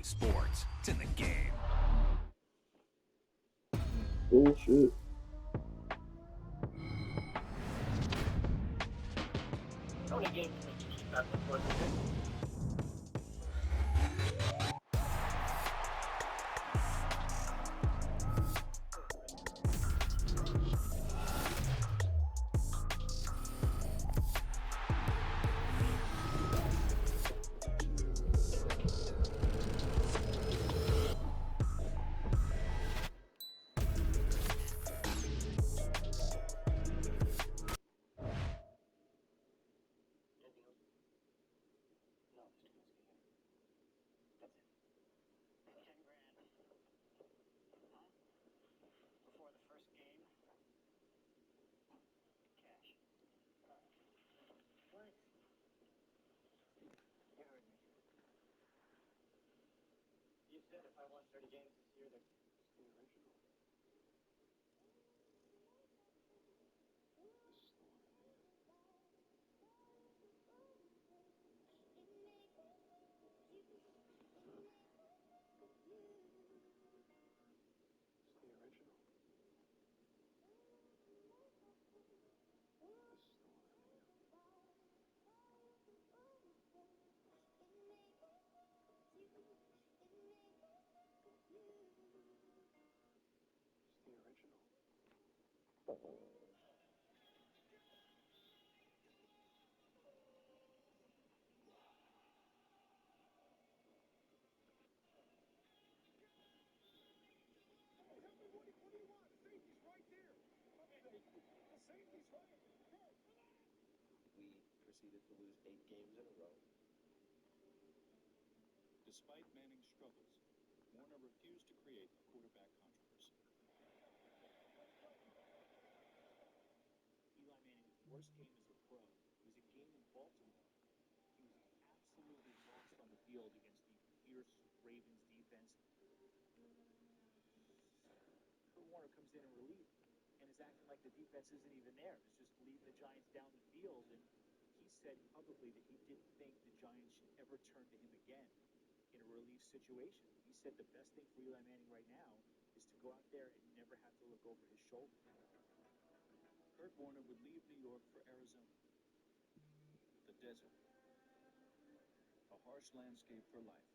Sports. It's in the game. Bullshit. How many games do you keep after the first game? Anything else? No, Mr. Kinski. That's it. 10 grand. Huh? Before the first game? Cash. What? You heard me. You said if I won 30 games this year, that It's the original. This is the one I needed. It's the original. This is the one I needed. It's the original. We proceeded to lose 8 games in a row. Despite Manning's struggles, Warner refused to create a quarterback controversy. Eli Manning's worst game as a pro was a game in Baltimore. He was absolutely lost on the field against the fierce Ravens defense. Kurt Warner comes in relief and is acting like the defense isn't even there. It's just leading the Giants down the field, and he said publicly that he didn't think the Giants should ever turn to him again in a relief situation. He said the best thing for Eli Manning right now is to go out there and never have to look over his shoulder. Kurt Warner would leave New York for Arizona. The desert. A harsh landscape for life.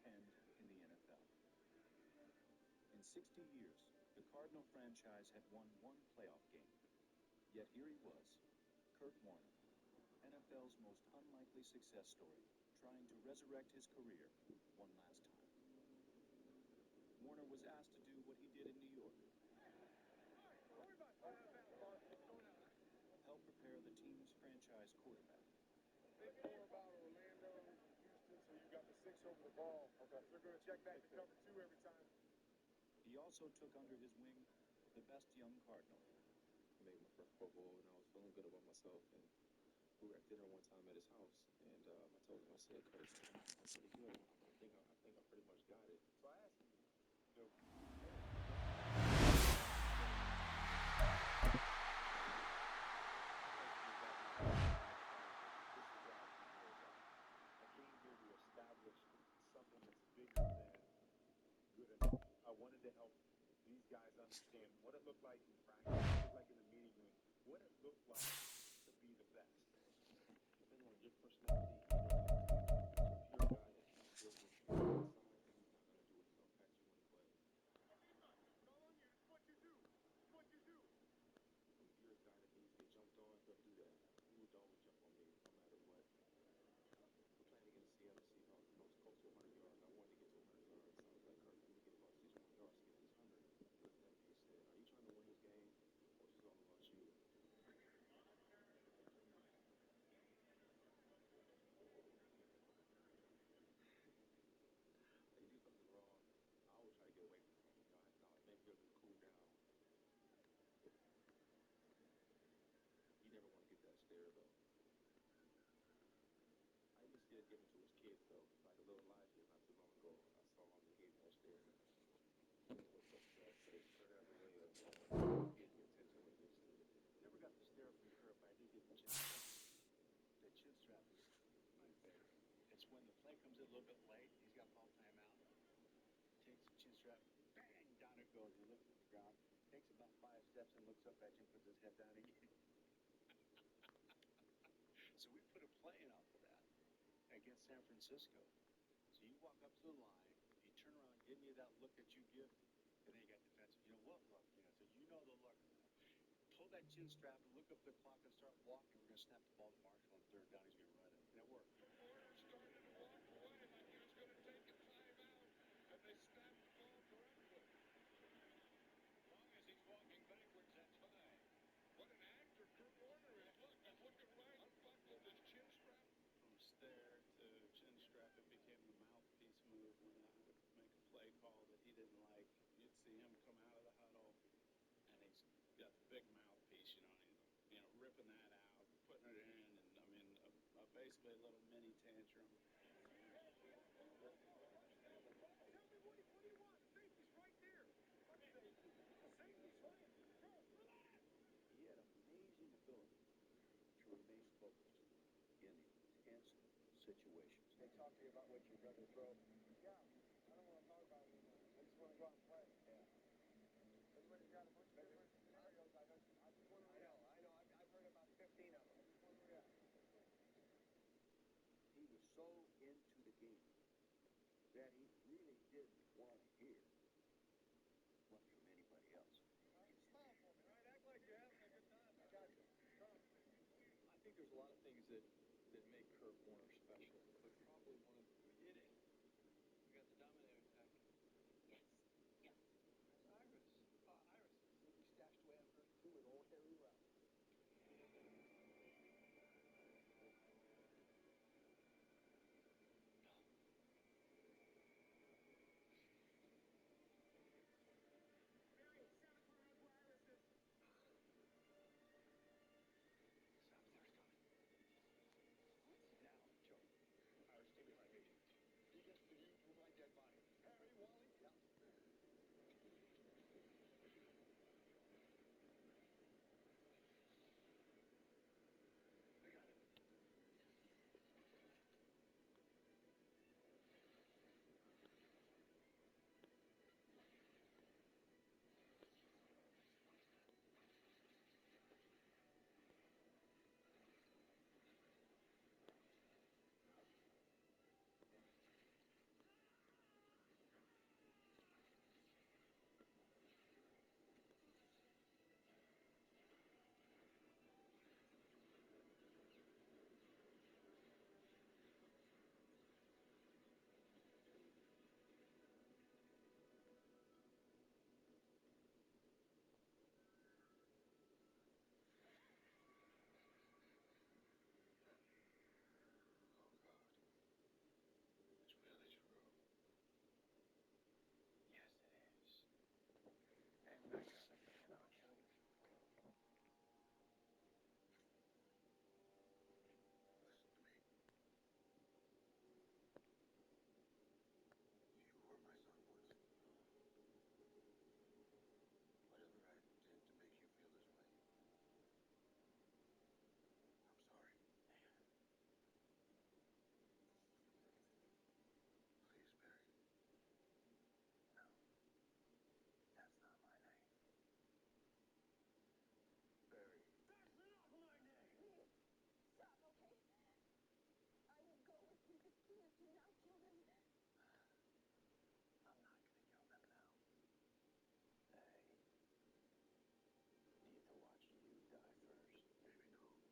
And in the NFL. In 60 years, the Cardinal franchise had won one playoff game. Yet here he was, Kurt Warner, NFL's most unlikely success story, trying to resurrect his career one last time. Warner was asked to do what he did in New York. Help prepare the team's franchise quarterback. Think more about Orlando, Houston, so you got the 6 over the ball. Okay. They're going to check back to cover 2 every time. He also took under his wing the best young Cardinal. I made my first Pro Bowl, and I was feeling good about myself. And we were at dinner one time at his house, and I told him, I said, Coach, I'm pretty good. I think I pretty much got it. So I asked him, you know, I came here to establish something that's bigger than good enough. I wanted to help these guys understand what it looked like in practice, what it looked like in the meeting room, what it looked like to be the best. Depending on your personality, if you're a pure guy that can't deal with the inside, he's not going to do it. He's going to pack you when he plays. it's all on you. It's what you do. It's what you do. If you're a guy that needs to get jumped on, he'll do that. He would always jump on me, no matter what. We're playing against Seattle Seahawks. I was close to 100 yards. I wanted to get to 100 yards. So I was like, Kurt, let me get about 6 more yards to get this 100. He looked at me and said, are you trying to win this game, or is this all about you? If you do something wrong, I always try to get away from him. You know, I make sure to cool down. You never want to get that stare, though. I used to give him to his kids, though. Like a little live here not too long ago. I saw him and gave him that stare. What's up, Jack? They turned out the way of getting your attention when you see it. Never got the stare from Kurt, but I did get the chin strap. The chin strap is it's when the play comes in a little bit late, he's got ball time strap. Bang! Down it goes. He looks at the ground, takes about 5 steps, and looks up at you and puts his head down again. So we put a play in off of that against San Francisco. So you walk up to the line, you turn around, give me that look that you give, and then you got defensive. You know what look? So you know the look. Pull that chin strap and look up the clock and start walking. We're going to snap the ball to Marshall on third down. He's going to run it. And it worked. Warner started to walk away like he was going to take a timeout, and they snapped the ball correctly. As long as he's walking backwards, that's fine. What an actor Kurt Warner is. Look, he's looking right, unbuckled his chin strap. From stare to chin strap, it became the mouthpiece move when I would make a play call that he didn't like. You'd see him come out of the huddle, and he's got the big mouthpiece, ripping that out, putting it in, and basically a little mini tantrum. Tell me, what do you want? The safety's right there. What safety? The safety's right. Relax. He had amazing ability to remain focused in tense situations. They talk to you about what you'd rather throw. Yeah, I don't want to talk about it anymore. I just want to go out and play. Yeah. Everybody's got a bunch of different scenarios. I just want to react. I've heard about 15 of them. I just want to react. He was so into the game that he really didn't want to hear much from anybody else. Smile for me, right? Act like you're having a good time. I got you. I think there's a lot of things that make Kurt Warner special, but probably one of We did it. We got the dominator attack. Yes. Yes. Iris. Iris. He stashed away on 32 with old Harry Route. Marion, 7 for us where Iris is. Down, Joe. Irish, stay behind me. He gets to you with my dead body. Harry, Wally, yeah. I got it. It's really true. Yes, it is. And I got a man on you. Listen to me. You were my son once. Whatever I did to make you feel this way, I'm sorry. Please, Barry. No, that's not my name. Barry. That's not my name. Please, stop, okay? I will go with you, but please do not kill him. I'm not gonna kill them now. They need to watch you die first. Maybe no. Oh, look, Joe. She's accepted her fate. You should too. You took her.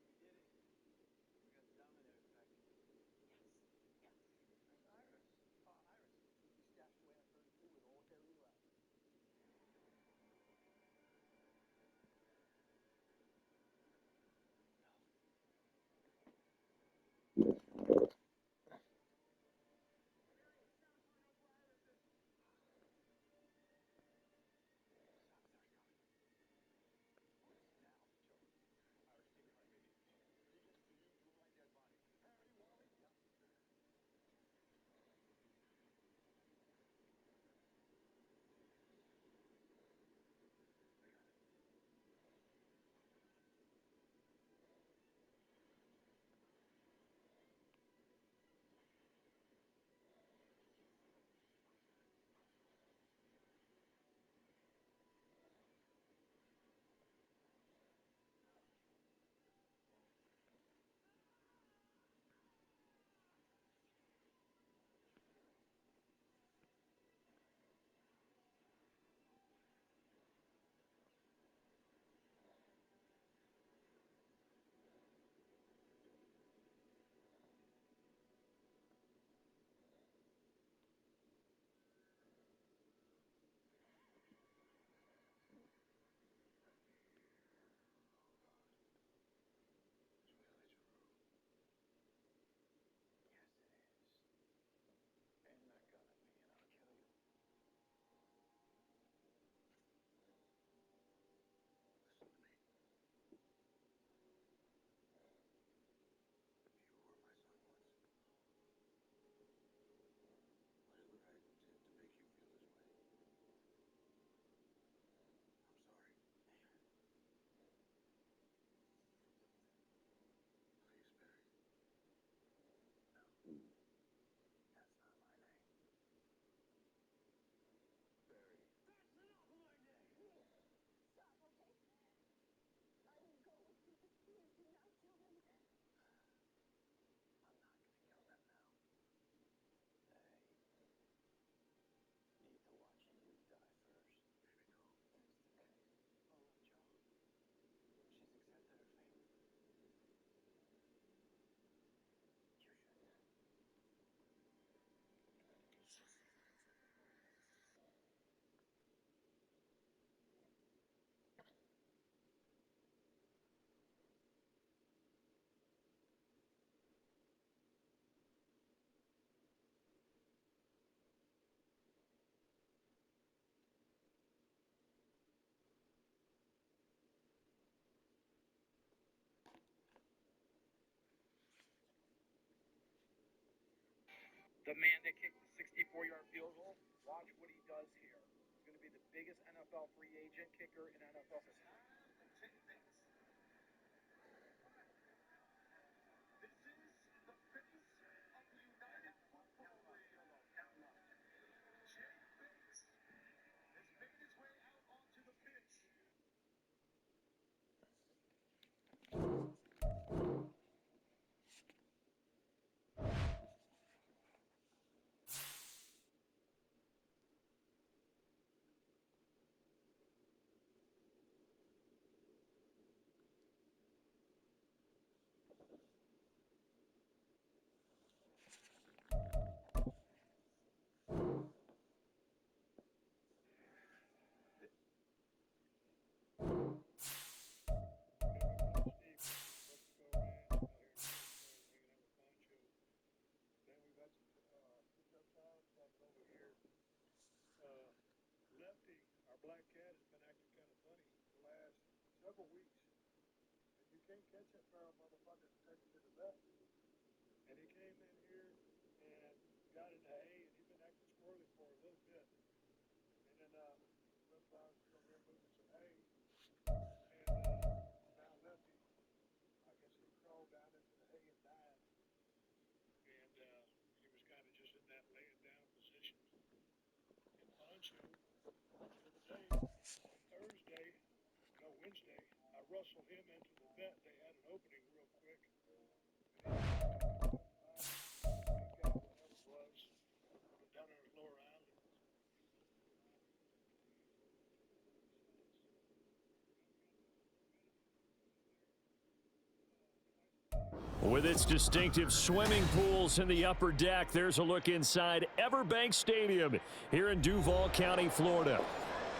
We did it. We got the dominator attack. Yes. Yes. Iris. Iris. He stashed away on 32 with old Harry Route. the man that kicked the 64-yard field goal. Watch what he does here. He's going to be the biggest NFL free agent kicker in NFL history. Black cat has been acting kind of funny the last several weeks. And you can't catch that feral motherfucker and take him to the vet. And he came in here and got in the hay, and he's been acting squirrely for a little bit. And then sometimes we go here moving some hay, and now Lefty, I guess he crawled down into the hay and died. And he was kind of just in that laying down position. And Poncho, Wednesday, I rustled him into the vet. They had an opening real quick. And he got whatever it was down on his lower island. With its distinctive swimming pools in the upper deck, there's a look inside Everbank Stadium here in Duval County, Florida.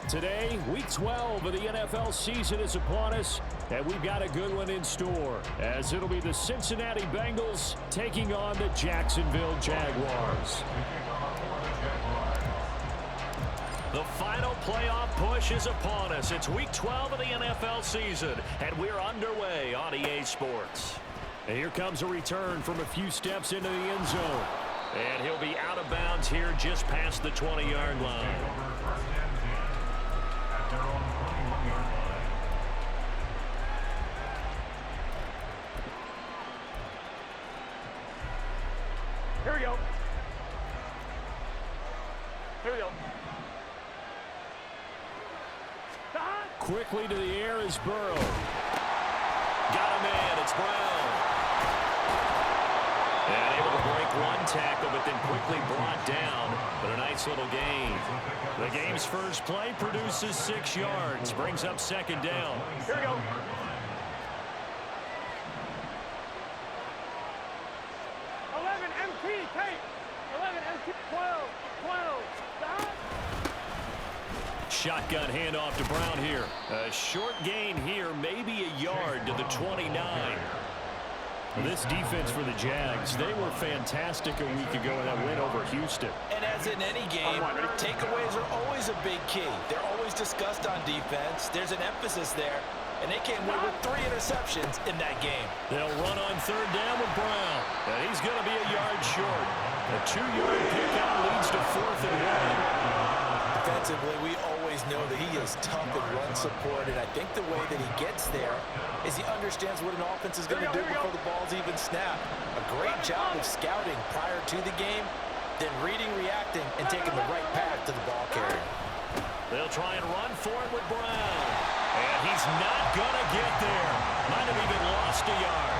Today, Week 12 of the NFL season is upon us, and we've got a good one in store, as it'll be the Cincinnati Bengals taking on the Jacksonville Jaguars. The final playoff push is upon us. It's Week 12 of the NFL season, and we're underway on EA Sports. And here comes a return from a few steps into the end zone. And he'll be out of bounds here just past the 20-yard line. Here we go. Here we go. Quickly to the air is Burrow. Got a man. It's Brown. And able to break one tackle, but then quickly brought down. But a nice little gain. The game's first play produces 6 yards. Brings up second down. Here we go. Shotgun handoff to Brown here. A short gain here, maybe a yard to the 29. This defense for the Jags, they were fantastic a week ago in that win over Houston. And as in any game, takeaways are always a big key. They're always discussed on defense. There's an emphasis there, and they came away with 3 interceptions in that game. They'll run on third down with Brown, and he's going to be a yard short. A 2-yard pickup leads to 4th and 1. Defensively, we always know that he is tough in run support, and I think the way that he gets there is he understands what an offense is going to do before the ball's even snapped. A great job of scouting prior to the game, then reading, reacting, and taking the right path to the ball carrier. They'll try and run for it with Brown, and he's not going to get there. Might have even lost a yard.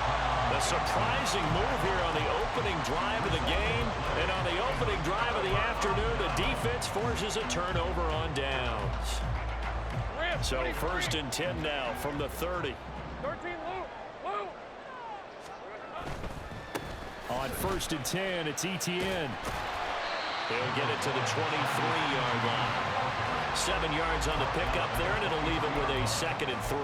A surprising move here on the opening drive of the game, and on the opening drive of the afternoon, the defense forces a turnover on downs. So 1st and 10 now from the 30. 13, Lou. On 1st and 10, it's Etienne. He'll get it to the 23-yard line. 7 yards on the pickup there, and it'll leave him with a 2nd and 3.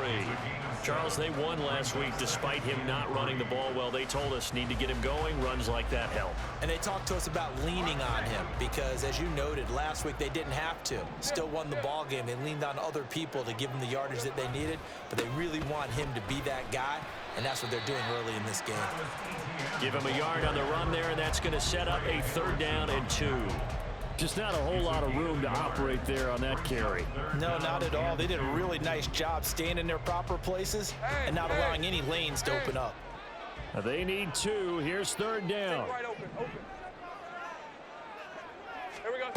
Charles, they won last week despite him not running the ball well. They told us need to get him going. Runs like that help. And they talked to us about leaning on him because, as you noted, last week they didn't have to. Still won the ball game. They leaned on other people to give them the yardage that they needed, but they really want him to be that guy, and that's what they're doing early in this game. Give him a yard on the run there, and that's going to set up a 3rd down and 2. Just not a whole lot of room to operate there on that carry. No, not at all. They did a really nice job staying in their proper places and not allowing any lanes to open up. They need 2. Here's 3rd down. Right open. Here we go.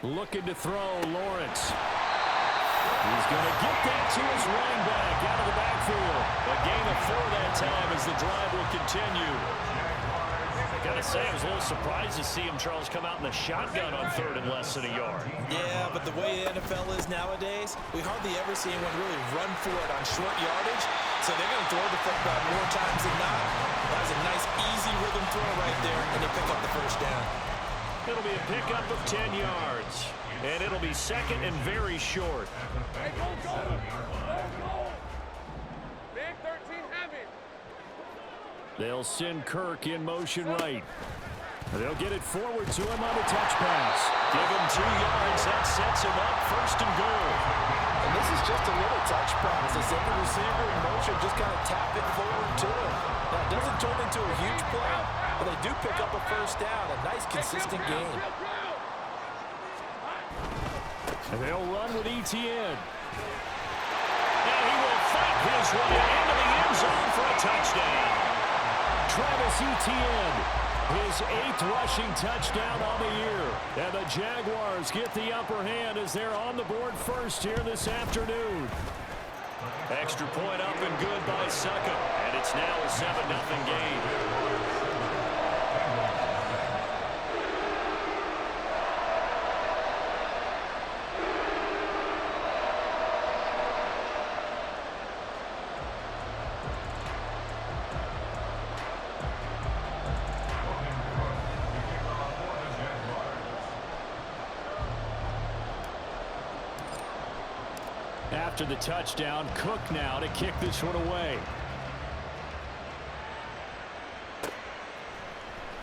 Looking to throw, Lawrence. He's going to get that to his running back out of the backfield. A gain of 4 that time as the drive will continue. Got to say, I was a little surprised to see him, Charles, come out in the shotgun on 3rd and less than a yard. Yeah, but the way the NFL is nowadays, we hardly ever see anyone really run for it on short yardage, so they're going to throw the football more times than not. That was a nice, easy rhythm throw right there, and they pick up the 1st down. It'll be a pickup of 10 yards, and it'll be 2nd and very short. Hey, go. Big 13 heavy. They'll send Kirk in motion right. They'll get it forward to him on the touch pass. Give him 2 yards. That sets him up 1st and goal. And this is just a little touch pass. They send the receiver in motion, just kind of tap it forward to him. Now, it doesn't turn into a huge play, but they do pick up a 1st down. A nice, consistent game. And they'll run with ETN. And he will fight his way into the end zone for a touchdown. Travis Etienne, his 8th rushing touchdown on the year. And the Jaguars get the upper hand as they're on the board first here this afternoon. Extra point up and good by Suckup. And it's now a 7-0 game. After the touchdown, Cook now to kick this one away.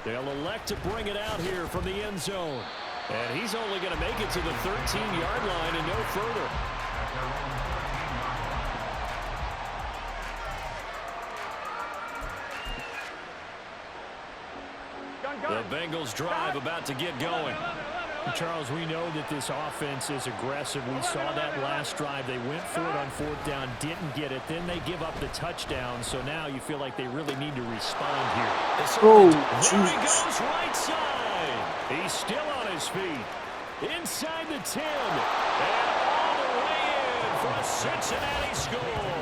They'll elect to bring it out here from the end zone. And he's only going to make it to the 13-yard line and no further. The Bengals drive about to get going. Charles, we know that this offense is aggressive. We saw that last drive. They went for it on 4th down, didn't get it. Then they give up the touchdown. So now you feel like they really need to respond here. Oh, there he goes right side. He's still on his feet. Inside the 10. And all the way in for a Cincinnati score.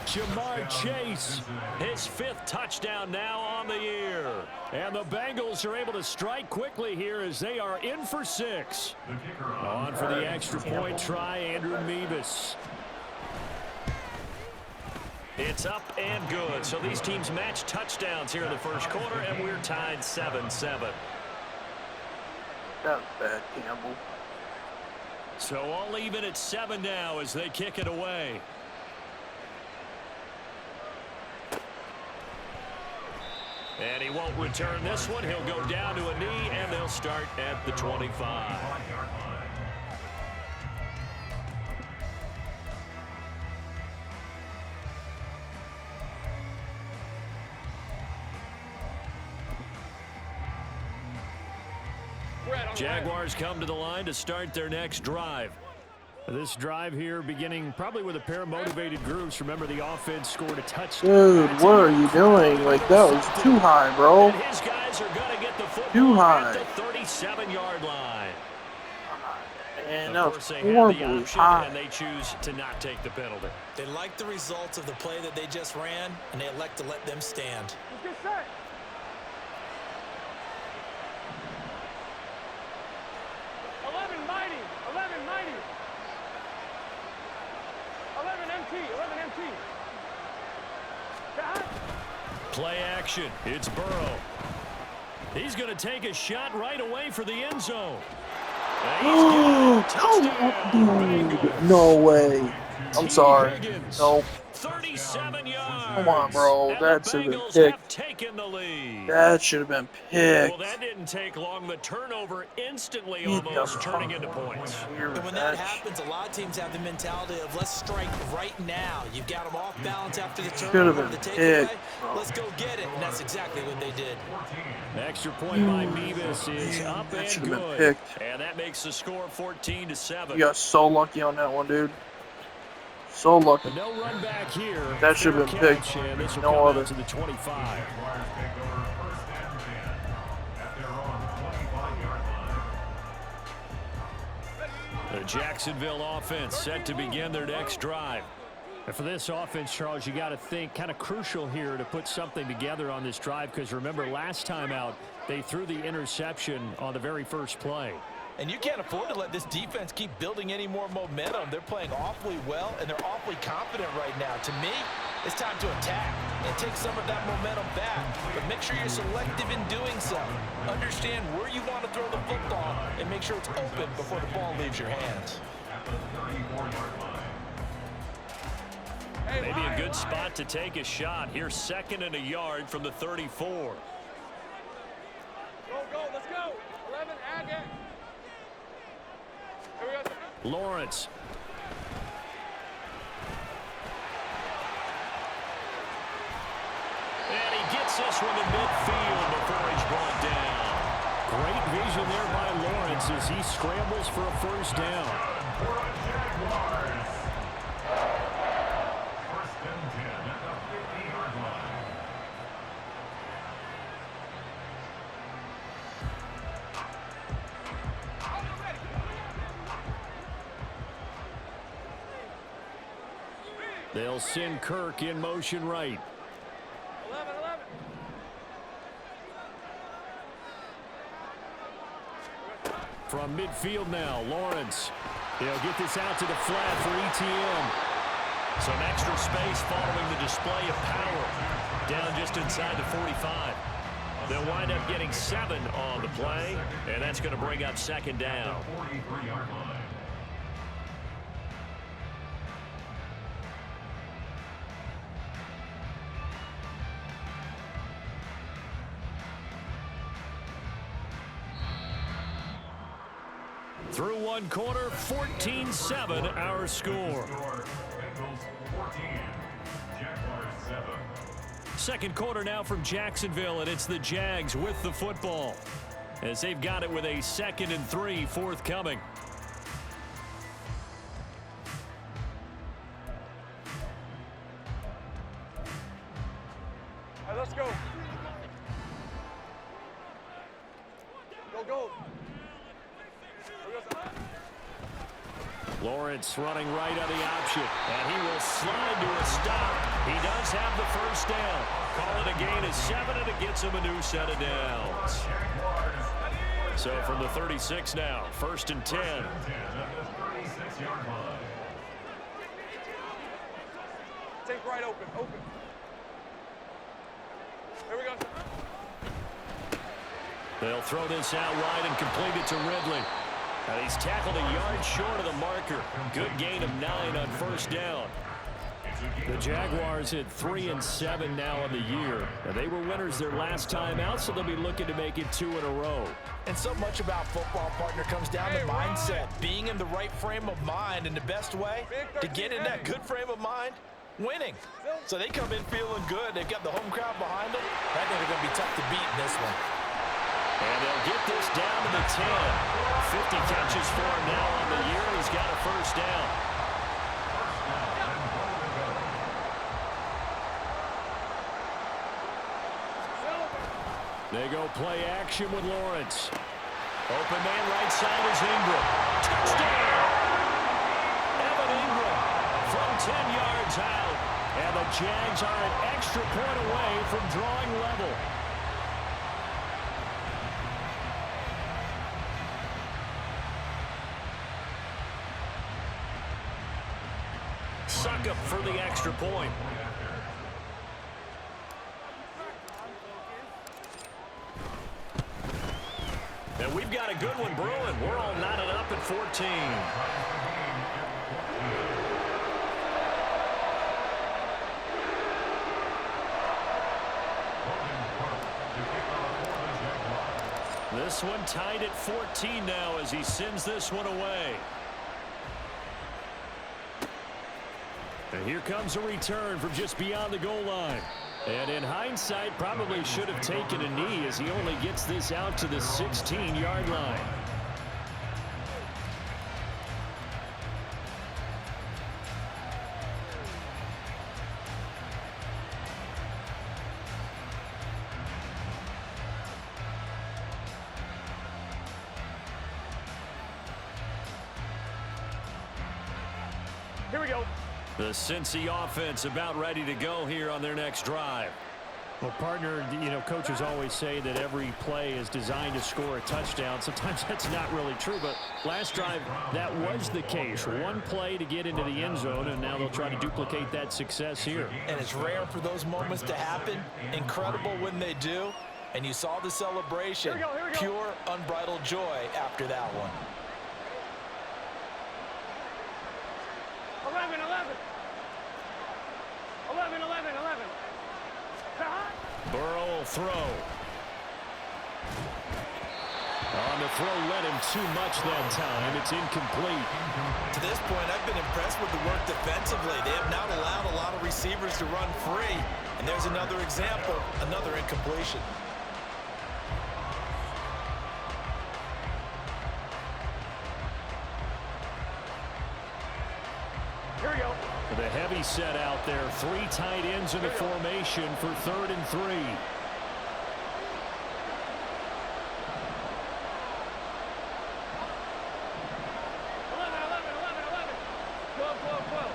Jamar Chase, his 5th touchdown now on the year. And the Bengals are able to strike quickly here as they are in for 6. On for the extra point try, Andrew Mevis. It's up and good. So these teams match touchdowns here in the 1st quarter, and we're tied 7-7. That was bad, Campbell. So all even at 7 now as they kick it away. And he won't return this one. He'll go down to a knee, and they'll start at the 25. Jaguars come to the line to start their next drive. This drive here beginning probably with a pair of motivated groups. Remember, the offense scored a touchdown. Dude, what are you doing? Like, that was too high, bro. And his guys are going to get the football too high. at the 37-yard line. And of that course, was they have the horribly option, high. and they choose to not take the penalty. They like the results of the play that they just ran, and they elect to let them stand. Let's get set. 11 mighty. 11 mighty. 11 MT. 11 MT. Play action. It's Burrow. He's going to take a shot right away for the end zone. Dude, no way. I'm sorry. Higgins. Nope. 37 yards. Come on, bro. And That the should have been Bengals picked. have taken the lead. That should have been Well, picked. that didn't take long. The turnover instantly Eat the almost turning into points. And when that happens, a lot of teams have the mentality of let's strike right now. You've got them off balance after the turnover, the takeaway. Let's go get it. And that's exactly what they did. The extra point by Mevis is up That and should have been good. picked. And that makes the score 14-7. You got so lucky on that one, dude. So lucky. But no run back here. That should have been picked. And this will No come other. out to the 25. The Jacksonville offense set to begin their next drive. And for this offense, Charles, you got to think kind of crucial here to put something together on this drive, because remember last time out they threw the interception on the very first play. And you can't afford to let this defense keep building any more momentum. They're playing awfully well, and they're awfully confident right now. To me, it's time to attack and take some of that momentum back. But make sure you're selective in doing so. Understand where you want to throw the football and make sure it's open before the ball leaves your hands. Maybe a good spot to take a shot. Here's 2nd and a yard from the 34. Go, let's go. 11, Agate. Here we go. Lawrence. And he gets this one to midfield before he's brought down. Great vision there by Lawrence as he scrambles for a first down. They'll send Kirk in motion right. 11. From midfield now, Lawrence. He'll get this out to the flat for ETN. Some extra space following the display of power. Down just inside the 45. They'll wind up getting 7 on the play, and that's going to bring up 2nd down. Through one quarter, 14-7 our score. Second quarter now from Jacksonville, and it's the Jags with the football as they've got it with a 2nd and 3 forthcoming. All right, let's go. Go. Lawrence running right on the option, and he will slide to a stop. He does have the first down. Call it a gain of 7, and it gets him a new set of downs. So from the 36 now, 1st and 10. Take right, open. Here we go. They'll throw this out wide and complete it to Ridley. And he's tackled a yard short of the marker. Good gain of 9 on first down. The Jaguars at 3-7 now on the year. And they were winners their last time out, so they'll be looking to make it 2 in a row. And so much about football, partner, comes down to mindset. Being in the right frame of mind, and the best way to get in that good frame of mind, winning. So they come in feeling good. They've got the home crowd behind them. I think they're going to be tough to beat in this one. And they'll get this down to the 10. 50 catches for him now on the year. He's got a first down. They go play action with Lawrence. Open man right side is Ingram. Touchdown! Evan Ingram from 10 yards out. And the Jags are an extra point away from drawing level. Succop for the extra point. And we've got a good one brewing. We're all knotted up at 14. This one tied at 14 now as he sends this one away. And here comes a return from just beyond the goal line. And in hindsight, probably should have taken a knee as he only gets this out to the 16-yard line. Here we go. The Cincy offense about ready to go here on their next drive. Well, partner, you know, coaches always say that every play is designed to score a touchdown. Sometimes that's not really true, but last drive, that was the case. One play to get into the end zone, and now they'll try to duplicate that success here. And it's rare for those moments to happen. Incredible when they do. And you saw the celebration. Here we go. Pure, unbridled joy after that one. 11. 11. Burrow will throw. On the throw, led him too much that time. It's incomplete. To this point, I've been impressed with the work defensively. They have not allowed a lot of receivers to run free. And there's another example, another incompletion. Here we go. The heavy set out there. 3 tight ends in the formation for 3rd and 3. 11. Whoa.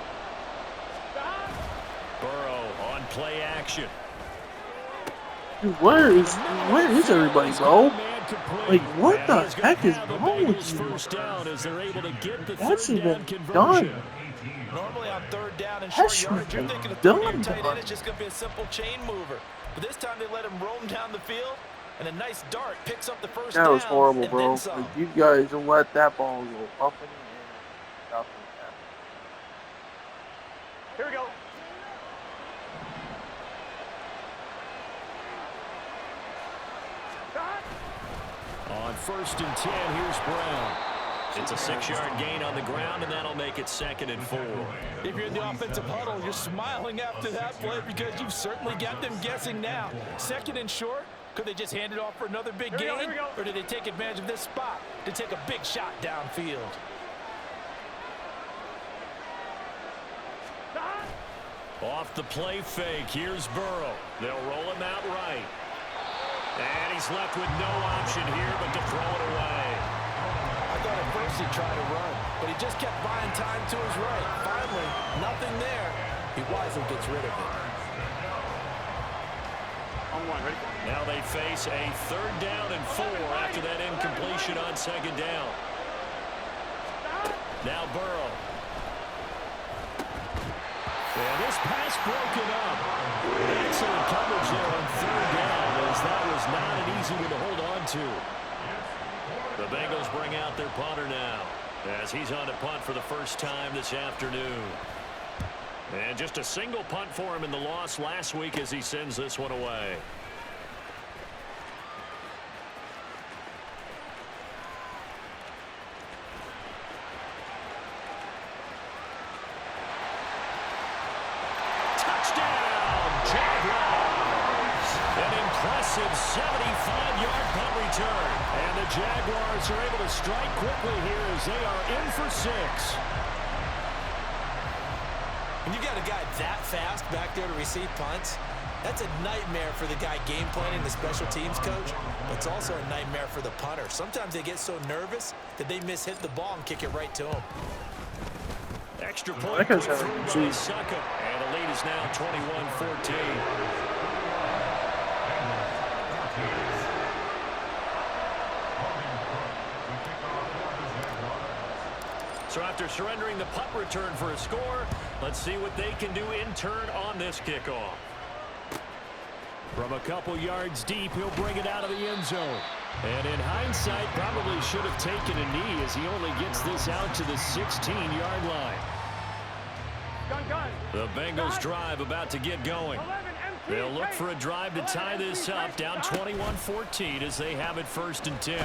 Burrow on play action. Dude, where is everybody, bro? Like, what the heck is wrong with you? First down as they're able to get the That should third have down been conversion. done. Normally on 3rd down and That short should yardage, you're have thinking a been three-year done. tight end is just going to be a simple chain mover. But this time they let him roam down the field, and a nice dart picks up the first down. That was horrible, and bro. then some. Like, you guys don't let that ball go up in the air. Nothing happened. Here we go. On 1st and 10, here's Brown. It's a 6-yard gain on the ground, and that'll make it 2nd and 4. If you're in the offensive huddle, you're smiling after that play because you've certainly got them guessing now. 2nd and short, could they just hand it off for another big gain? Here we go. Or did they take advantage of this spot to take a big shot downfield? Off the play fake, here's Burrow. They'll roll him out right. And he's left with no option here but to throw it away. I thought at first he'd try to run, but he just kept buying time to his right. Finally, nothing there. He wisely gets rid of it. On 1, ready? Now they face a 3rd down and 4 after that incompletion on 2nd down. Now Burrow. And this pass broken up. Excellent coverage there on 3rd down, as that was not an easy one to hold on to. The Bengals bring out their punter now, as he's on to punt for the first time this afternoon. And just a single punt for him in the loss last week as he sends this one away. Impressive 75-yard punt return. And the Jaguars are able to strike quickly here as they are in for 6. When you got a guy that fast back there to receive punts, that's a nightmare for the guy game planning, the special teams coach, but it's also a nightmare for the punter. Sometimes they get so nervous that they mishit the ball and kick it right to him. Extra point by Suckup. And the lead is now 21-14. So after surrendering the punt return for a score, let's see what they can do in turn on this kickoff. From a couple yards deep, he'll bring it out of the end zone. And in hindsight, probably should have taken a knee as he only gets this out to the 16-yard line. Gun. The Bengals drive about to get going. 11 empty. They'll look for a drive to tie this up, down 21-14 as they have it 1st and 10. A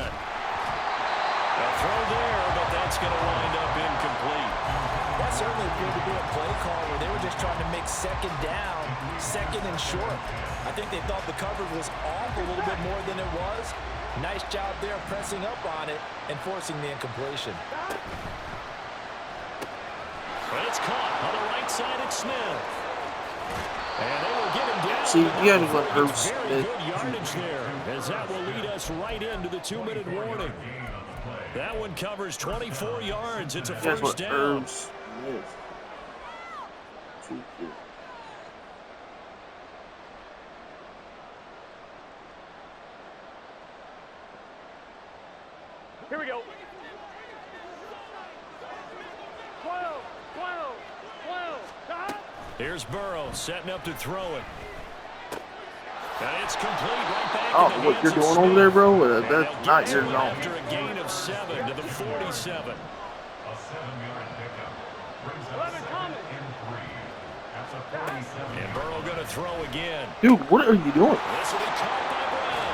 throw there, but that's going to wind up incomplete. That certainly appeared to be a play call where they were just trying to make 2nd down, 2nd and short. I think they thought the coverage was off a little bit more than it was. Nice job there pressing up on it and forcing the incompletion. But it's caught on the right side at Smith. And they will get him down. See, you gotta go Herb Very Smith. good yardage there, as that will lead us right into the 2-minute warning. That one covers 24 yards. It's a That's what first down. Herb Smith. Too good. Here we go. 12, 12, 12. Here's Burrow setting up to throw it. And it's complete right back Oh, in the what you're hands of doing over there, bro? And That's they'll not get your to it zone. after a gain of 7 to the 47. A 7-yard pickup brings up 2nd and 3 at the 47. And Burrow going to throw again. Dude, what are you doing? This will be caught by Brown.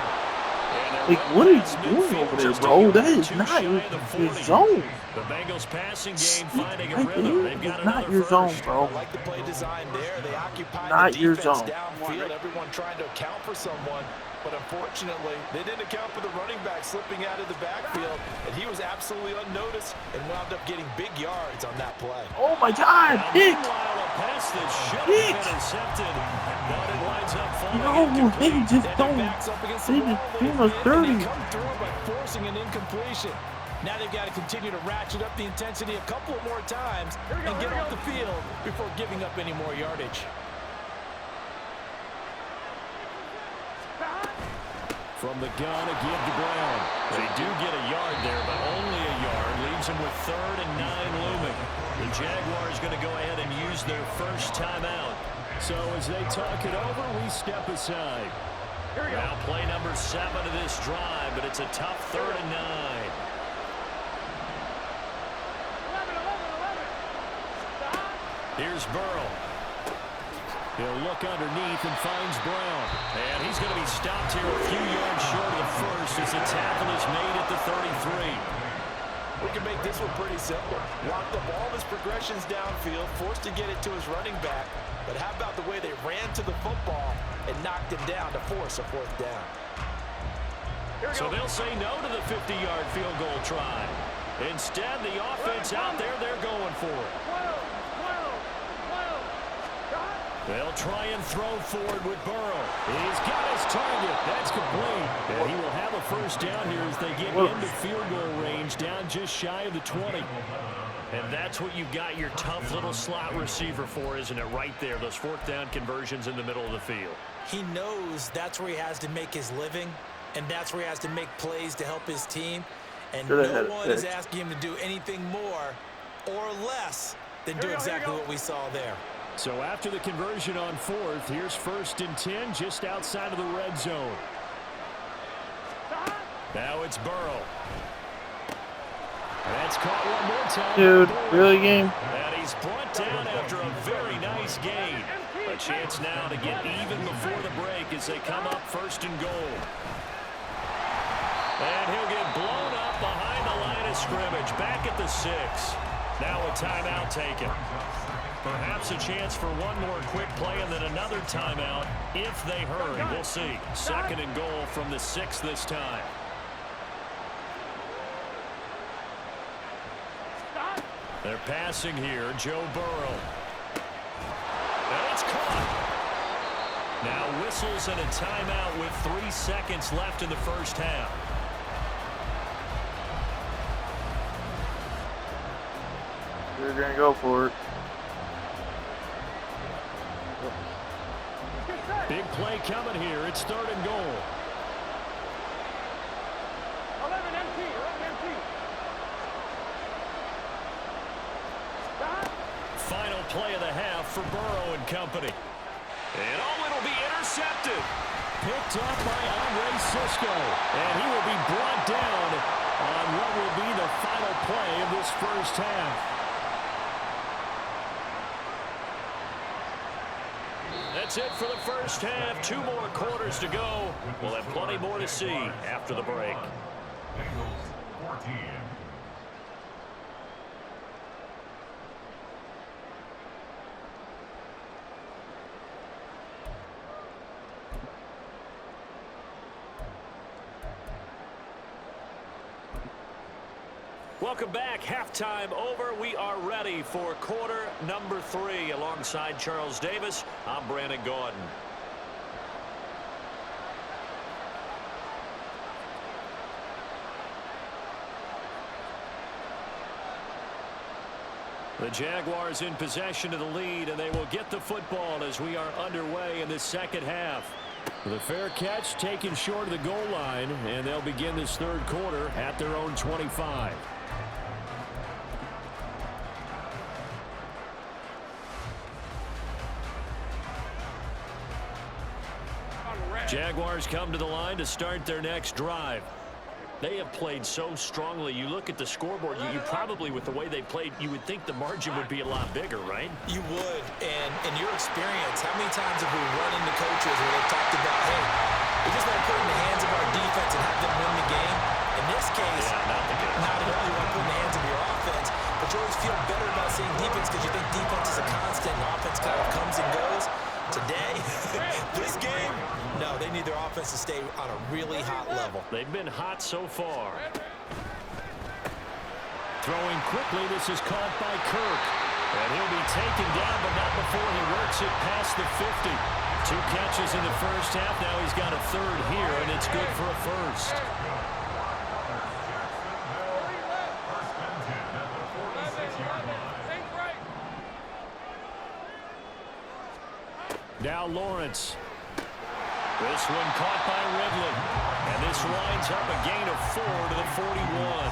And they're Like, run what are you past doing midfield over there, just a bro? yard That or is two not shy your of the 40. zone. The Bengals passing game finding a Right rhythm. there They've got is not another your zone, first. bro. I like the play design there. They occupy Not the your defense zone. downfield. Everyone trying to account for someone. But unfortunately, they didn't account for the running back slipping out of the backfield. And he was absolutely unnoticed and wound up getting big yards on that play. Oh my God, Now, pick! meanwhile, a pass that should have Pick! been intercepted, but it winds up falling No, they incomplete. just And don't. he backs up against They the wall just a doing little us bit, and dirty. they come through by forcing an incompletion. Now they've got to continue to ratchet up the intensity a couple more times and get off the field before giving up any more yardage. From the gun, a give to Brown. They do get a yard there, but only a yard. Leaves them with 3rd and 9 looming. The Jaguars going to go ahead and use their first timeout. So as they talk it over, we step aside. Now play number 7 of this drive, but it's a tough 3rd and 9. 11. Here's Burrow. He'll look underneath and finds Brown. And he's going to be stopped here a few yards short of the first as the tackle is made at the 33. We can make this one pretty simple. Lock up all his progressions downfield, forced to get it to his running back. But how about the way they ran to the football and knocked him down to force a 4th down? So they'll say no to the 50-yard field goal try. Instead, the offense out there, they're going for it. 12, 12, 12. They'll try and throw forward with Burrow. He's got his target. That's complete. And he will have a first down here as they get into field goal range, down just shy of the 20. And that's what you've got your tough little slot receiver for, isn't it? Right there, those 4th down conversions in the middle of the field. He knows that's where he has to make his living, and that's where he has to make plays to help his team. And no one is asking him to do anything more or less than do exactly what we saw there. So after the conversion on 4th, here's 1st and 10 just outside of the red zone. Now it's Burrow. That's caught one more time. Dude, really, game? And he's brought down after a very nice gain. A chance now to get even before the break as they come up 1st and goal. And he'll get blown up behind the line of scrimmage, back at the 6. Now a timeout taken. Perhaps a chance for one more quick play and then another timeout if they hurry. We'll see. 2nd and goal from the 6 this time. They're passing here, Joe Burrow. And it's caught. Now whistles and a timeout with 3 seconds left in the first half. They're going to go for it. Big play coming here. It's 3rd and goal. 11 empty. Final play of the half for Burrow and company. And it'll be intercepted. Picked up by Andre Cisco. And he will be brought down on what will be the final play of this first half. That's it for the first half. 2 more quarters to go. We'll have plenty more to see after the break. Bengals 14. Welcome back. Halftime over. We are ready for quarter number 3. Alongside Charles Davis, I'm Brandon Gaudin. The Jaguars in possession of the lead, and they will get the football as we are underway in the second half. The fair catch taken short of the goal line, and they'll begin this third quarter at their own 25. Jaguars come to the line to start their next drive. They have played so strongly. You look at the scoreboard, you probably, with the way they played, you would think the margin would be a lot bigger, right? You would. And in your experience, how many times have we run into coaches where they've talked about, hey, we just want to put it in the hands of our defense and have them win the game? In this case, not at all. You want to put it in the hands of your offense, but you always feel better about saying defense because you think defense is a constant and offense kind of comes and goes. Today, this game, no, they need their offense to stay on a really hot level. They've been hot so far. Throwing quickly, this is caught by Kirk. And he'll be taken down, but not before he works it past the 50. 2 catches in the first half. Now he's got a third here, and it's good for a first. Now Lawrence. This one caught by Ridley. And this winds up a gain of 4 to the 41.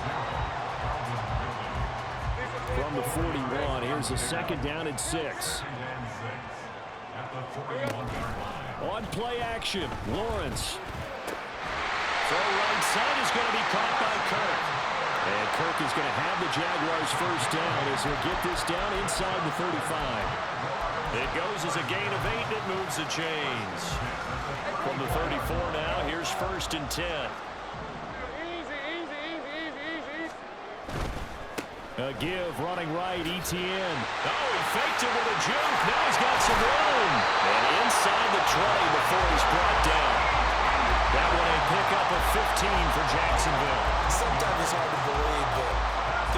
From the 41, here's a second down and 6. On play action, Lawrence. Throw right side is going to be caught by Kirk. And Kirk is going to have the Jaguars first down as he'll get this down inside the 35. It goes as a gain of 8, and it moves the chains. From the 34 now, here's first and 10. A give, running right, ETN. Oh, he faked it with a juke. Now he's got some room. And inside the 20 before he's brought down. That one a pickup of 15 for Jacksonville. Sometimes it's hard to believe, but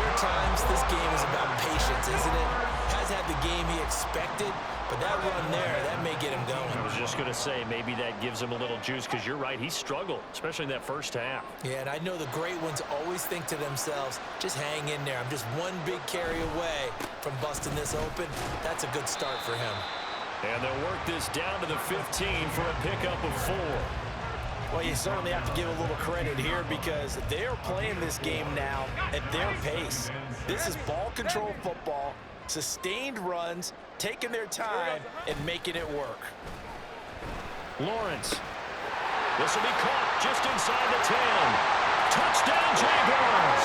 there are times this game is about patience, isn't it? Has had the game he expected, but that run there, that may get him going. I was just going to say, maybe that gives him a little juice, because you're right, he struggled, especially in that first half. Yeah, and I know the great ones always think to themselves, just hang in there. I'm just one big carry away from busting this open. That's a good start for him. And they'll work this down to the 15 for a pickup of 4. Well, you certainly have to give a little credit here because they're playing this game now at their pace. This is ball control football, sustained runs, taking their time, and making it work. Lawrence. This will be caught just inside the 10. Touchdown, Jaguars!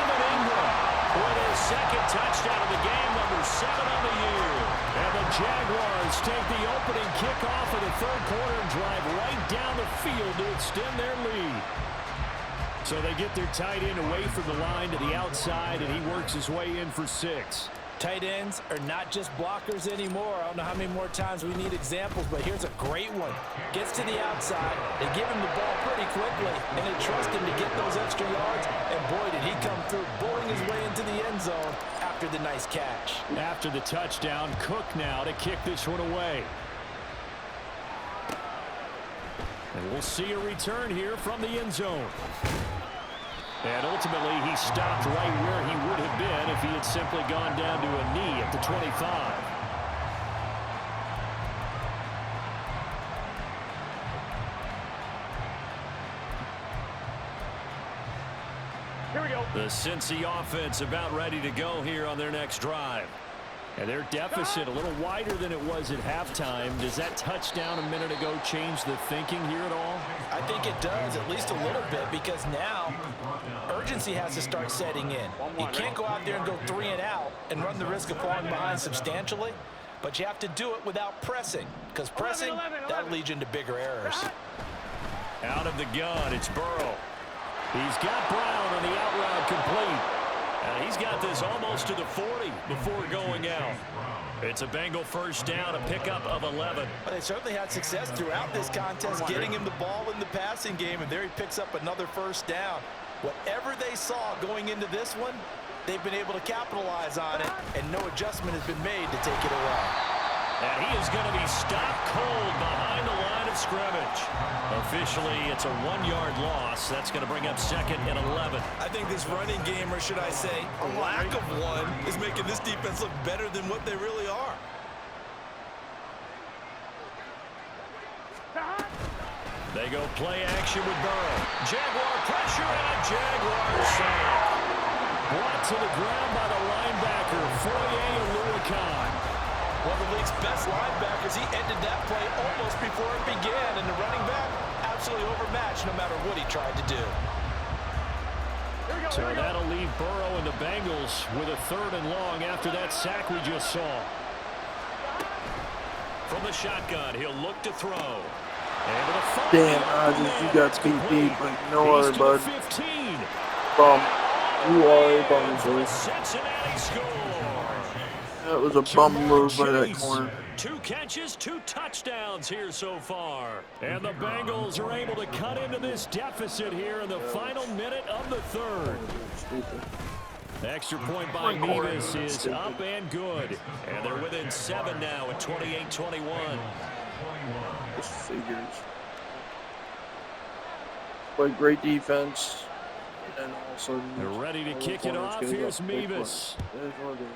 Evan Ingram with his second touchdown of the game, number 7 on the year. And the Jaguars take the opening kickoff of the third quarter and drive right down the field to extend their lead. So they get their tight end away from the line to the outside, and he works his way in for 6. Tight ends are not just blockers anymore. I don't know how many more times we need examples, but here's a great one. Gets to the outside. They give him the ball pretty quickly, and they trust him to get those extra yards. And boy, did he come through, bulling his way into the end zone after the nice catch. After the touchdown, Cook now to kick this one away. And we'll see a return here from the end zone. And ultimately, he stopped right where he would have been if he had simply gone down to a knee at the 25. Here we go. The Cincy offense about ready to go here on their next drive. And their deficit a little wider than it was at halftime. Does that touchdown a minute ago change the thinking here at all? I think it does, at least a little bit, because now urgency has to start setting in. You can't go out there and go 3 and out and run the risk of falling behind substantially. but you have to do it without pressing, because pressing, that leads you into bigger errors. Out of the gun, it's Burrow. He's got Brown on the out route complete. And he's got this almost to the 40 before going out. It's a Bengal first down, a pickup of 11. Well, they certainly had success throughout this contest getting him the ball in the passing game, and there he picks up another first down. Whatever they saw going into this one, they've been able to capitalize on it, and no adjustment has been made to take it away. And he is going to be stopped cold behind the line of scrimmage. Officially, it's a 1-yard loss. That's going to bring up 2nd and 11. I think this running game, or should I say, a lack of one, is making this defense look better than what they really are. They go play action with Burrow. Jaguar pressure and a Jaguar sack. Brought to the ground by the linebacker, Foye Oluokun. One of the league's best linebackers, he ended that play almost before it began, and the running back absolutely overmatched no matter what he tried to do. So that'll leave Burrow and the Bengals with a 3rd and long after that sack we just saw. From the shotgun, he'll look to throw. Damn, Rodgers, you got 2 feet, but you know what, bud? Bum. You are a bum, dude. Cincinnati score. That was a bum move by that corner. 2 catches, 2 touchdowns here so far. And the Bengals are able to cut into this deficit here in the final minute of the 3rd. Extra point by Mevis is up and good. And they're within 7 now at 28-21. Just figures. But great defense. And also they're ready to kick it off. Here's Mevis. There's one of these.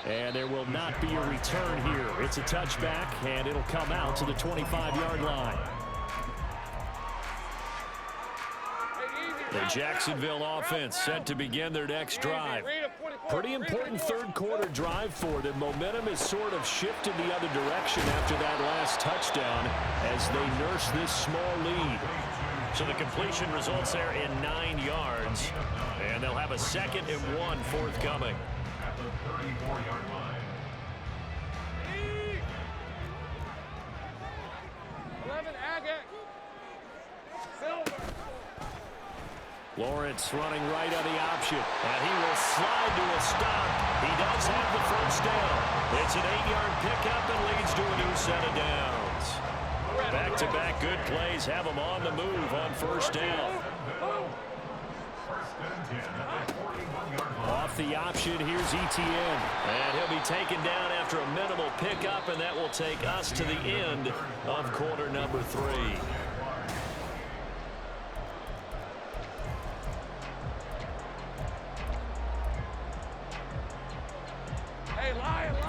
And there will not be a return here. It's a touchback, and it'll come out to the 25-yard line. The Jacksonville offense set to begin their next drive. Pretty important 3rd quarter drive for them. Momentum has sort of shifted the other direction after that last touchdown as they nurse this small lead. So the completion results there in 9 yards. And they'll have a 2nd and 1 forthcoming. At the 34-yard line. 11 Agate. Silver. Lawrence running right on the option. And he will slide to a stop. He does have the first down. It's an 8-yard pickup and leads to a new set of downs. Back-to-back good plays have him on the move on first down. Off the option, here's Etienne. And he'll be taken down after a minimal pickup, and that will take us to the end of quarter number 3.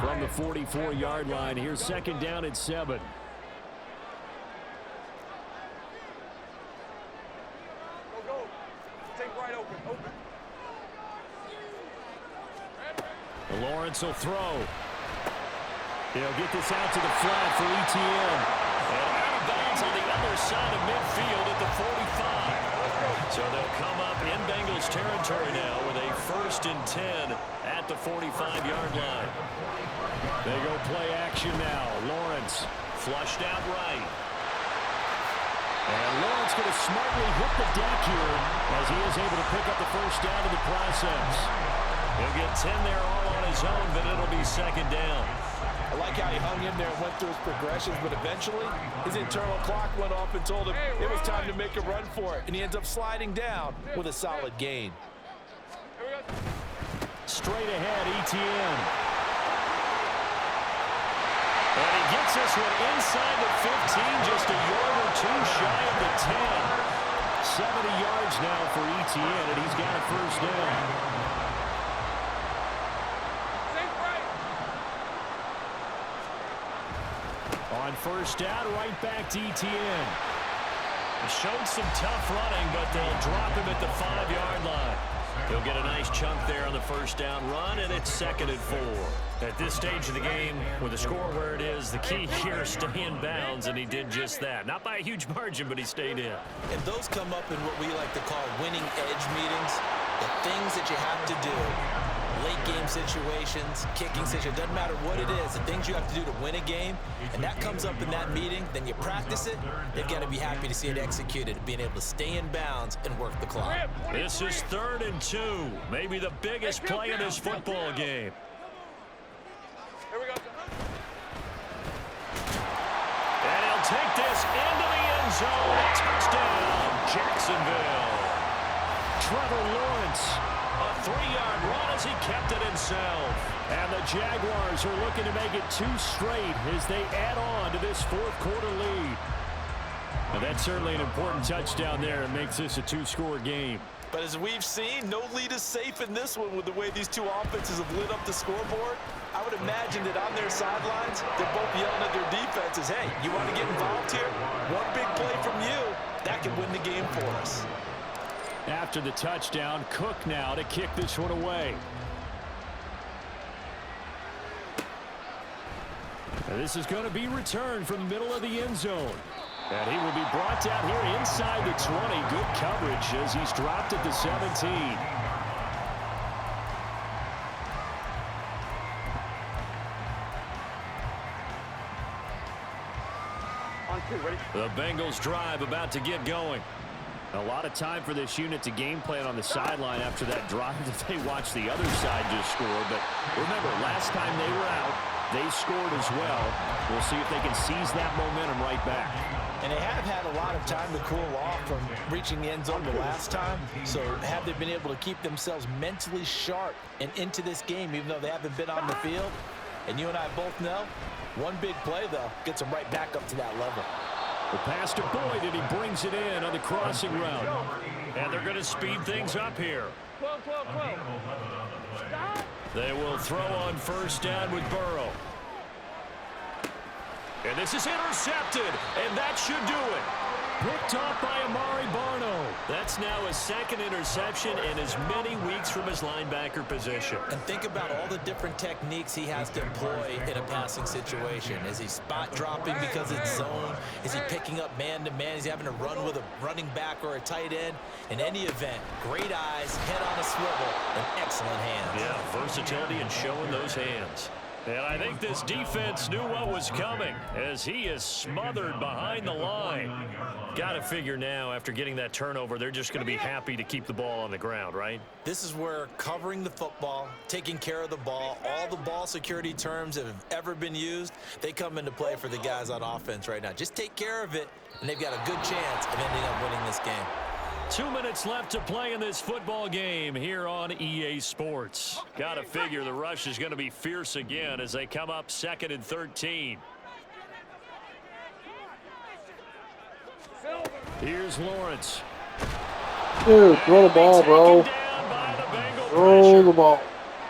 From the 44-yard line, here's 2nd down and 7. Lawrence will throw. He'll get this out to the flat for Etienne. And out of bounds on the other side of midfield at the 45. So they'll come up in Bengals territory now with a 1st and 10 at the 45-yard line. They go play action now. Lawrence flushed out right. And Lawrence going to smartly hit the deck here as he is able to pick up the first down in the process. He'll get 10 there all on his own, but it'll be 2nd down. I like how he hung in there and went through his progressions, but eventually his internal clock went off and told him it was time to make a run for it, and he ends up sliding down with a solid gain. Straight ahead, Etienne. And he gets this one inside the 15, just a yard or 2 shy of the 10. 70 yards now for Etienne, and he's got a first down. On first down, right back to Etienne. Showed some tough running, but they'll drop him at the 5-yard line. He'll get a nice chunk there on the first down run, and it's 2nd and 4. At this stage of the game, with the score where it is, the key here is stay in bounds, and he did just that. Not by a huge margin, but he stayed in. And those come up in what we like to call winning edge meetings. the things that you have to do, late game situations, kicking situations, doesn't matter what it is, the things you have to do to win a game, and that comes up in that meeting, then you practice it, they've got to be happy to see it executed, being able to stay in bounds and work the clock. This is 3rd and 2, maybe the biggest play in this football game. Here we go. And he'll take this into the end zone. Touchdown, Jacksonville. Trevor Lawrence, a 3-yard run as he kept it himself. And the Jaguars are looking to make it 2 straight as they add on to this 4th quarter lead. And that's certainly an important touchdown there. It makes this a 2-score game. But as we've seen, no lead is safe in this one with the way these two offenses have lit up the scoreboard. I would imagine that on their sidelines, they're both yelling at their defenses, hey, you want to get involved here? One big play from you, that could win the game for us. After the touchdown, Cook now to kick this one away. And this is going to be returned from the middle of the end zone. And he will be brought down here inside the 20. Good coverage as he's dropped at the 17. The Bengals drive about to get going. A lot of time for this unit to game plan on the sideline after that drive that they watched the other side just score. But remember, last time they were out, they scored as well. We'll see if they can seize that momentum right back. And they have had a lot of time to cool off from reaching the end zone the last time. So have they been able to keep themselves mentally sharp and into this game, even though they haven't been on the field? And you and I both know, one big play, though, gets them right back up to that level. The pass to Boyd, and he brings it in on the crossing route. And they're going to speed things up here. They will throw on 1st down with Burrow. And this is intercepted, and that should do it. Picked off by Amari Barno. That's now his 2nd interception in as many weeks from his linebacker position. And think about all the different techniques he has to employ in a passing situation. Is he spot dropping because it's zone? Is he picking up man-to-man? Is he having to run with a running back or a tight end? In any event, great eyes, head on a swivel, and excellent hands. Yeah, versatility and showing those hands. And I think this defense knew what was coming as he is smothered behind the line. Got to figure now, after getting that turnover, they're just going to be happy to keep the ball on the ground, right? This is where covering the football, taking care of the ball, all the ball security terms that have ever been used, they come into play for the guys on offense right now. Just take care of it, and they've got a good chance of ending up winning this game. 2 minutes left to play in this football game here on EA Sports. Got to figure the rush is going to be fierce again as they come up 2nd and 13. Here's Lawrence. Dude, throw the ball, bro. Throw the ball.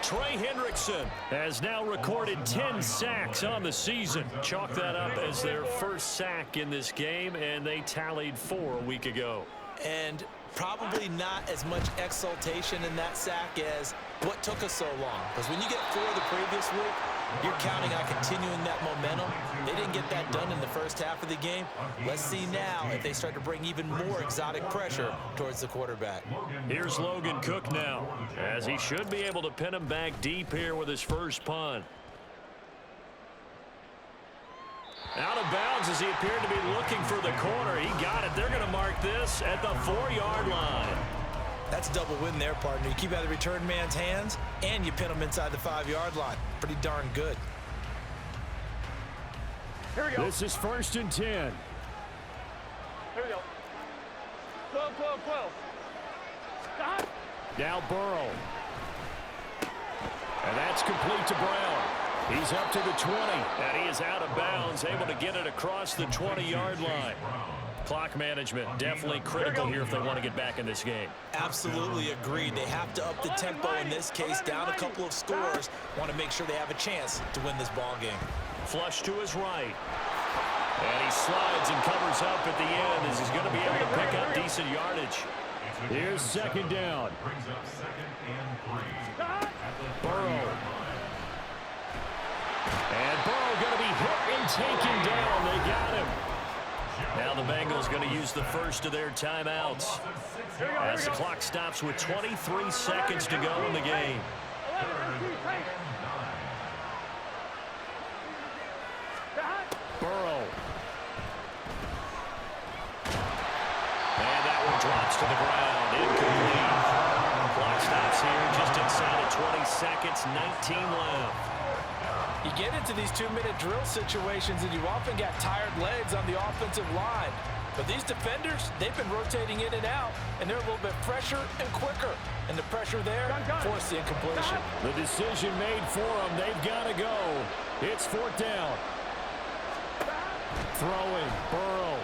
Trey Hendrickson has now recorded 10 sacks on the season. Chalk that up as their first sack in this game, and they tallied 4 a week ago. And probably not as much exultation in that sack as what took us so long. Because when you get 4 the previous week, you're counting on continuing that momentum. They didn't get that done in the first half of the game. Let's see now if they start to bring even more exotic pressure towards the quarterback. Here's Logan Cook now, as he should be able to pin him back deep here with his first punt. Out of bounds as he appeared to be looking for the corner. He got it. They're going to mark this at the 4-yard line. That's a double win there, partner. You keep out of the return man's hands, and you pin him inside the 5-yard line. Pretty darn good. Here we go. This is 1st and 10. Here we go. 12. Stop. Now Burrow. And that's complete to Brown. He's up to the 20. And he is out of bounds, able to get it across the 20-yard line. Clock management definitely critical here if they want to get back in this game. Absolutely agreed. They have to up the tempo in this case, down a couple of scores. Want to make sure they have a chance to win this ball game. Flush to his right. And he slides and covers up at the end as he's going to be able to pick up decent yardage. Here's 2nd down. Brings up 2nd and 3. Burrow. And Burrow going to be hit and taken down. They got him. Now the Bengals going to use the first of their timeouts as the clock stops with 23 seconds to go in the game. Burrow. And that one drops to the ground. Incomplete. Clock stops here just inside of 20 seconds. 19 left. You get into these 2-minute drill situations and you often got tired legs on the offensive line. But these defenders, they've been rotating in and out, and they're a little bit fresher and quicker. And the pressure there forced the incompletion. The decision made for them. They've got to go. It's 4th down. Throwing. Burrow.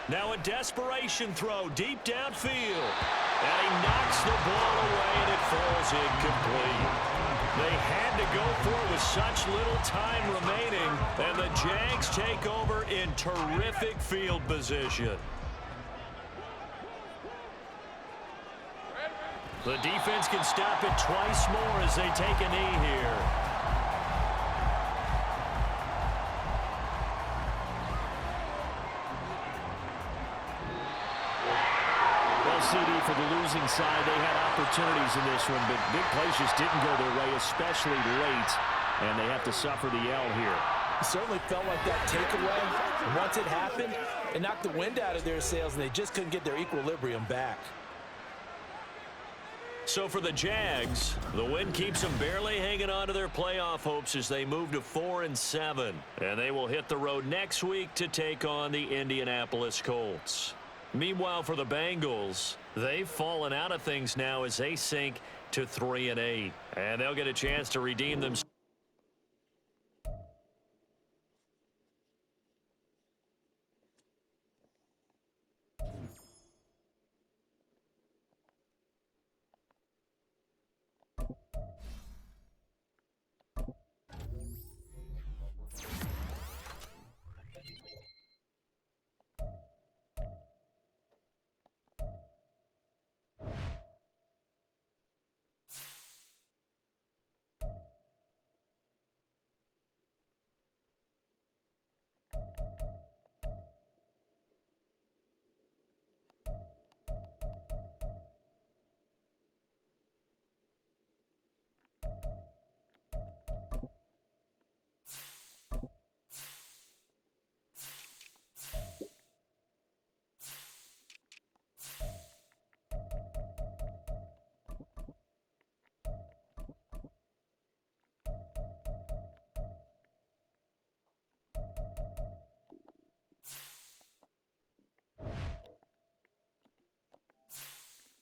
Now a desperation throw deep downfield. And he knocks the ball away, and it falls incomplete. They had to go for it with such little time remaining, and the Jags take over in terrific field position. The defense can stop it twice more as they take a knee here. CD for the losing side. They had opportunities in this one, but big plays just didn't go their way, especially late, and they have to suffer the L here. It certainly felt like that takeaway. And once it happened, it knocked the wind out of their sails, and they just couldn't get their equilibrium back. So for the Jags, the win keeps them barely hanging on to their playoff hopes as they move to 4-7. And they will hit the road next week to take on the Indianapolis Colts. Meanwhile, for the Bengals, they've fallen out of things now as they sink to 3-8. And they'll get a chance to redeem themselves.